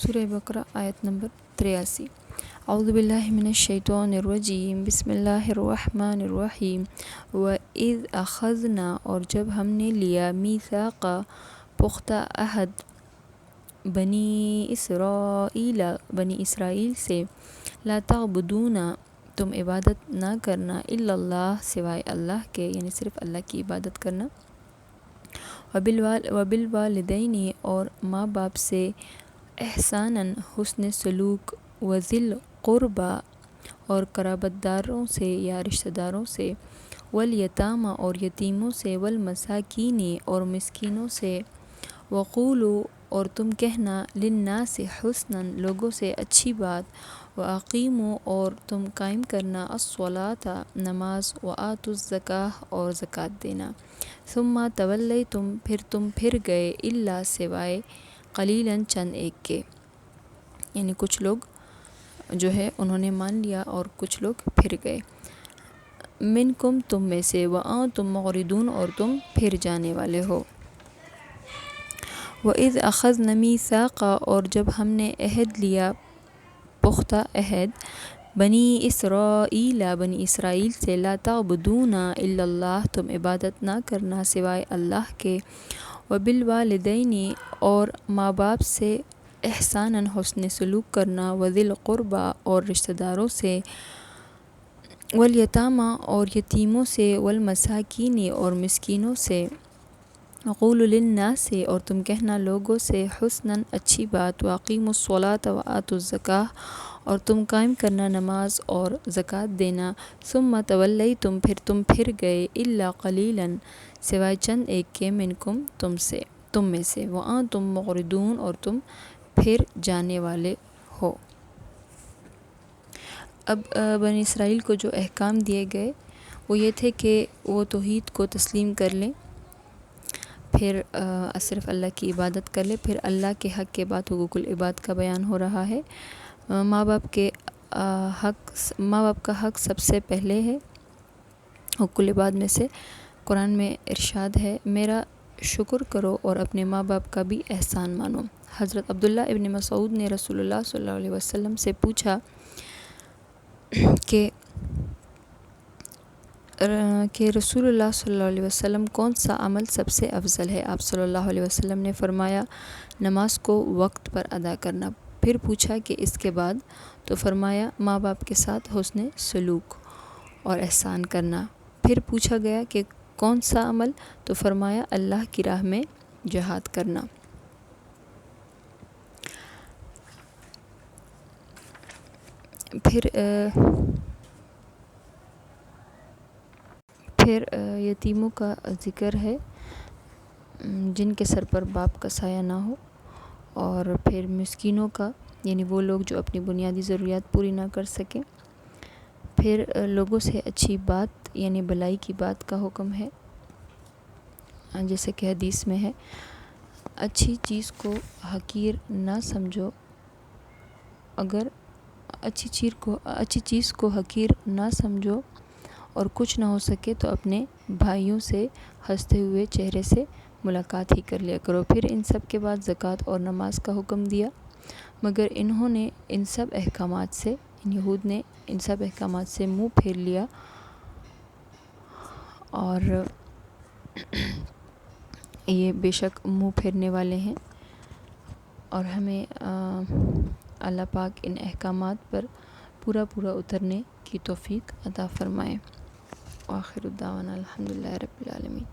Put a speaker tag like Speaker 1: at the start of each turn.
Speaker 1: سورہ بقرہ آیت نمبر 83۔ اعوذ باللہ من الشیطان الرجیم، بسم اللہ الرحمن الرحیم۔ وَإِذْ أَخَذْنَا، اور جب ہم نے لیا، میثاق، پختہ عہد، بنی اسرائیل سے، لا تعبدون، تم عبادت نہ کرنا، الا اللہ، سوائے اللہ کے، یعنی صرف اللہ کی عبادت کرنا، وبالوالدین، اور ماں باپ سے، احساناً، حسن سلوک، وذی القربی، اور قرابت داروں سے یا رشتہ داروں سے، والیتامی، اور یتیموں سے، والمساکین، اور مسکینوں سے، وقولوا، اور تم کہنا، للناس حسنا، لوگوں سے اچھی بات، واقیموا، اور تم قائم کرنا، الصلاۃ، نماز، وآتوا الزکاۃ، اور زکوٰۃ دینا، ثم تولیتم، پھر تم پھر گئے، الا، سوائے، قلیلاً، چند ایک کے، یعنی کچھ لوگ جو ہے انہوں نے مان لیا اور کچھ لوگ پھر گئے، منکم، تم میں سے، وانتم معرضون، اور تم پھر جانے والے ہو۔ وَإِذْ أَخَذْنَا مِيثَاقَ، اور جب ہم نے عہد لیا، پختہ عہد، بنی اسرائیل سے، لا تعبدون الا اللہ، تم عبادت نہ کرنا سوائے اللہ کے، وبالوالدین، اور ماں باپ سے، احساناً، حسن سلوک کرنا، وذی القربی، اور رشتہ داروں سے، والیتامی، اور یتیموں سے، والمساکین، اور مسکینوں سے، وقولوا للناس، اور تم کہنا لوگوں سے، حسنا، اچھی بات، واقیموا الصلاۃ، وآتوا الزکاۃ، اور تم قائم کرنا نماز اور زکوٰۃ دینا، ثم تولیتم، پھر تم پھر گئے، الا قلیلاً، سوائے چند ایک کے، منکم، تم میں سے، وانتم معرضون، اور تم پھر جانے والے ہو۔ اب بنی اسرائیل کو جو احکام دیے گئے وہ یہ تھے کہ وہ توحید کو تسلیم کر لیں، پھر صرف اللہ کی عبادت کر لیں، پھر اللہ کے حق کے بعد حقوق العباد کا بیان ہو رہا ہے۔ ماں باپ کا حق سب سے پہلے ہے، حقوق العباد میں سے قرآن میں ارشاد ہے، میرا شکر کرو اور اپنے ماں باپ کا بھی احسان مانو۔ حضرت عبداللہ ابن مسعود نے رسول اللہ صلی اللہ علیہ وسلم سے پوچھا کہ رسول اللہ صلی اللہ علیہ وسلم کون سا عمل سب سے افضل ہے؟ آپ صلی اللہ علیہ وسلم نے فرمایا، نماز کو وقت پر ادا کرنا۔ پھر پوچھا کہ اس کے بعد؟ تو فرمایا، ماں باپ کے ساتھ حسن سلوک اور احسان کرنا۔ پھر پوچھا گیا کہ کون سا عمل؟ تو فرمایا، اللہ کی راہ میں جہاد کرنا۔ پھر یتیموں کا ذکر ہے، جن کے سر پر باپ کا سایہ نہ ہو، اور پھر مسکینوں کا، یعنی وہ لوگ جو اپنی بنیادی ضروریات پوری نہ کر سکیں۔ پھر لوگوں سے اچھی بات، یعنی بھلائی کی بات کا حکم ہے، جیسے کہ حدیث میں ہے، اچھی چیز کو حقیر نہ سمجھو، اگر اچھی چیز کو حقیر نہ سمجھو، اور کچھ نہ ہو سکے تو اپنے بھائیوں سے ہنستے ہوئے چہرے سے ملاقات ہی کر لیا کرو۔ پھر ان سب کے بعد زکوٰۃ اور نماز کا حکم دیا، مگر انہوں نے ان سب احکامات سے، یہود نے ان سب احکامات سے منہ پھیر لیا، اور یہ بے شک منہ پھیرنے والے ہیں، اور ہمیں اللہ پاک ان احکامات پر پورا اترنے کی توفیق عطا فرمائے۔ وآخر دعوانا الحمدللہ رب العالمین۔